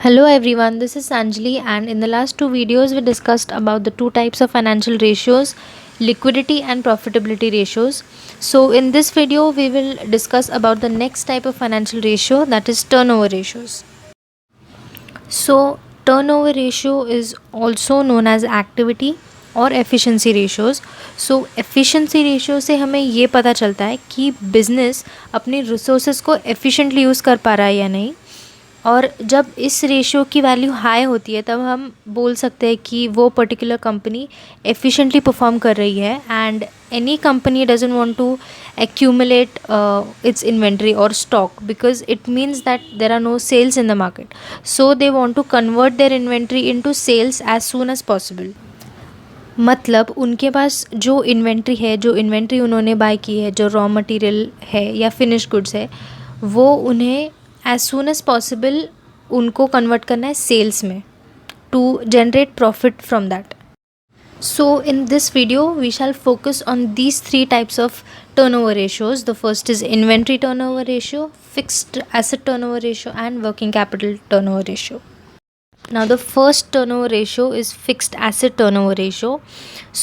Hello everyone, this is Sanjali, and in the last two videos we discussed about the two types of financial ratios, liquidity and profitability ratios. So in this video we will discuss about the next type of financial ratio, that is turnover ratios. So turnover ratio is also known as activity और efficiency ratios. So efficiency ratio से हमें ये पता चलता है कि business अपनी resources को efficiently यूज़ कर पा रहा है या नहीं, और जब इस रेशियो की वैल्यू हाई होती है तब हम बोल सकते हैं कि वो पर्टिकुलर कंपनी एफिशिएंटली परफॉर्म कर रही है. And any company doesn't want to accumulate its inventory or stock because it means that there are no sales in the market, so they want to convert their inventory into sales as soon as possible. मतलब उनके पास जो inventory है, जो inventory उन्होंने bye की है, जो raw material है या फिनिश गुड्स है, वो उन्हें एज सून एज पॉसिबल उनको कन्वर्ट करना है सेल्स में to generate profit from that. So in this video we shall focus on these three types of turnover ratios. The first is inventory turnover ratio, fixed asset turnover ratio and working capital turnover ratio. Now the first turnover ratio is fixed asset turnover ratio.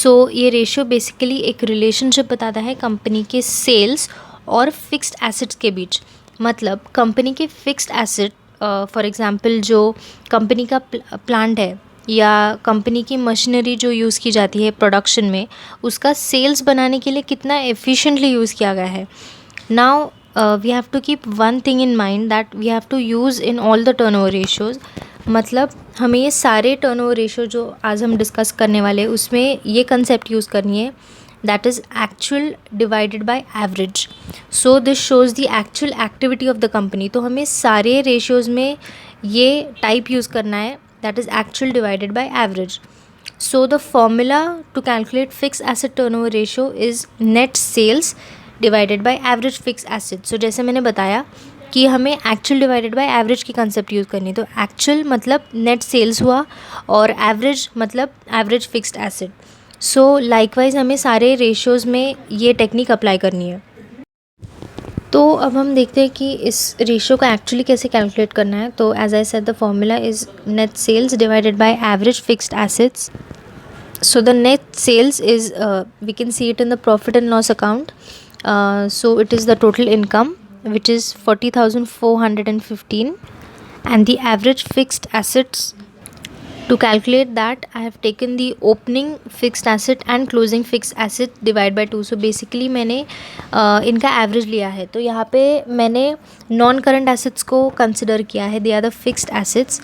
So ये ratio basically एक relationship बताता है company के sales और fixed assets के बीच. मतलब company के fixed asset, for example जो कंपनी का प्लांट है या कंपनी की मशीनरी जो यूज़ की जाती है प्रोडक्शन में, उसका सेल्स बनाने के लिए कितना एफिशिएंटली यूज़ किया गया है. Now we have to keep one thing in mind that we have to use in all the turnover ratios. मतलब हमें ये सारे टर्नओवर रेशियो जो आज हम डिस्कस करने वाले हैं उसमें ये कंसेप्ट यूज़ करनी है, that is actual divided by average. So this shows the actual activity of the company. तो हमें सारे रेशियोज़ में ये टाइप यूज़ करना है, that is actual divided by average. So the formula to calculate fixed asset turnover ratio is net sales divided by average fixed asset. So जैसे मैंने बताया कि हमें actual divided by average की concept यूज़ करनी है. तो actual मतलब net sales हुआ और average मतलब average fixed asset. So likewise हमें सारे ratios में ये टेक्निक अप्लाई करनी है. तो अब हम देखते हैं कि इस रेशियो को एक्चुअली कैसे कैलकुलेट करना है. तो as I said the formula is net sales divided by average fixed assets. So the net sales is we can see it in the profit and loss account. So it is the total income which is 40,415, and the average fixed assets. To calculate that, I have taken the opening fixed asset and closing fixed asset divide by 2. So basically मैंने इनका average लिया है. तो यहाँ पे मैंने non current assets को consider किया है, they are the fixed assets.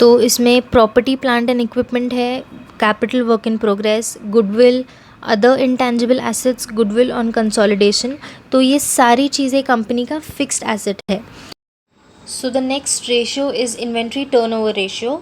तो इसमें प्रॉपर्टी प्लांट एंड इक्विपमेंट है, capital work in progress, goodwill, other intangible assets, goodwill on consolidation. तो ये सारी चीज़ें कंपनी का फिक्स्ड एसेट है. So the next ratio is inventory turnover ratio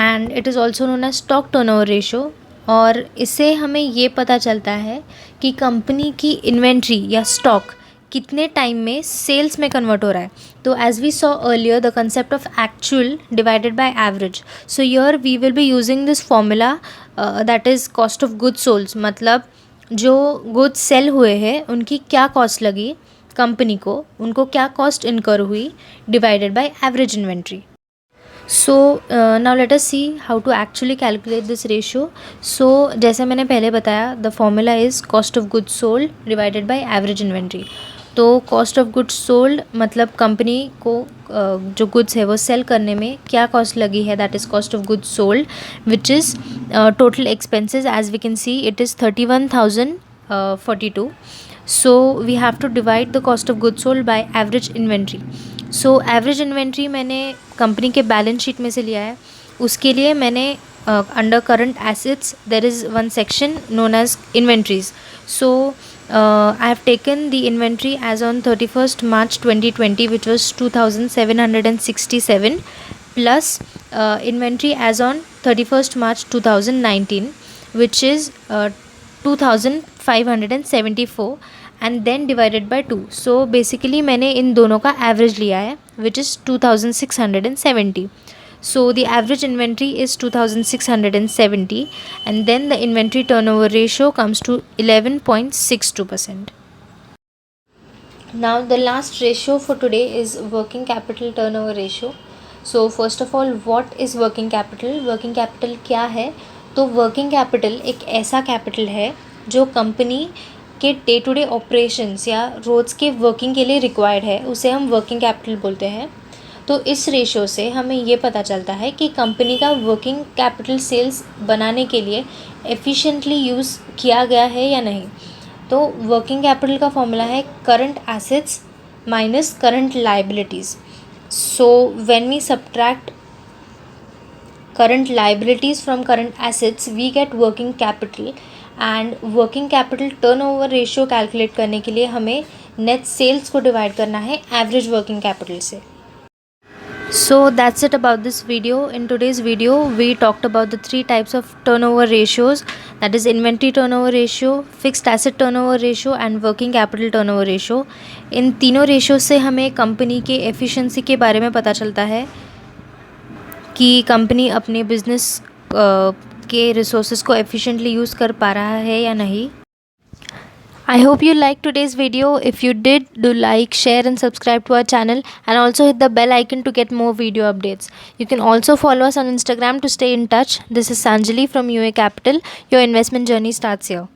and it is also known as stock turnover ratio. और इससे हमें ये पता चलता है कि कंपनी की इन्वेंट्री या स्टॉक कितने टाइम में सेल्स में कन्वर्ट हो रहा है. तो as we saw earlier the concept of actual divided by average. So here we will be using this formula that is cost of goods sold. मतलब जो गुड्स सेल हुए हैं उनकी क्या कॉस्ट लगी कंपनी को, उनको क्या कॉस्ट इनकर हुई, divided by average inventory. So now let us see how to actually calculate this ratio. So जैसे मैंने पहले बताया, the formula is cost of goods sold divided by average inventory. तो कॉस्ट ऑफ गुड्स सोल्ड मतलब company को जो goods है वो सेल करने में क्या कॉस्ट लगी है, that is cost of goods sold, which is total expenses. As we can see it is 31,042. So we have to divide the cost of goods sold by average inventory. So average inventory मैंने company के balance sheet में से लिया है. उसके लिए मैंने under current assets there is one section known as inventories. So I have taken the inventory as on 31st March 2020 which was 2,767 plus inventory as on 31st March 2019 which is 2,574 and then divided by 2. So basically मैंने इन दोनों का average लिया है which is 2,670. So the average inventory is 2,670 and then the inventory turnover ratio comes to 11.62%. Now the last ratio for today is working capital turnover ratio. So first of all, what is working capital? Working capital क्या है? तो working capital एक ऐसा capital है जो company के day to day operations या रोज़ के वर्किंग के लिए रिक्वायर्ड है, उसे हम वर्किंग कैपिटल बोलते हैं। तो इस रेशो से हमें ये पता चलता है कि कंपनी का वर्किंग कैपिटल सेल्स बनाने के लिए एफिशिएंटली यूज़ किया गया है या नहीं। तो वर्किंग कैपिटल का फॉर्मूला है current assets minus current liabilities. So when we subtract current liabilities from current assets we get working capital, and working capital turnover ratio calculate करने के लिए हमें net sales को divide करना है average working capital से। So that's it about this video. In today's video we talked about the three types of turnover ratios, that is inventory turnover ratio, fixed asset turnover ratio and working capital turnover ratio. इन तीनों ratio से हमें company के efficiency के बारे में पता चलता है कि कंपनी अपने बिजनेस के रिसोर्सेज को एफिशिएंटली यूज़ कर पा रहा है या नहीं। I hope you liked today's video. If you did, do like, share and subscribe to our channel, and also hit the bell icon to get more video updates. You can also follow us on Instagram to stay in touch. This is Sanjali from UA Capital. Your investment journey starts here.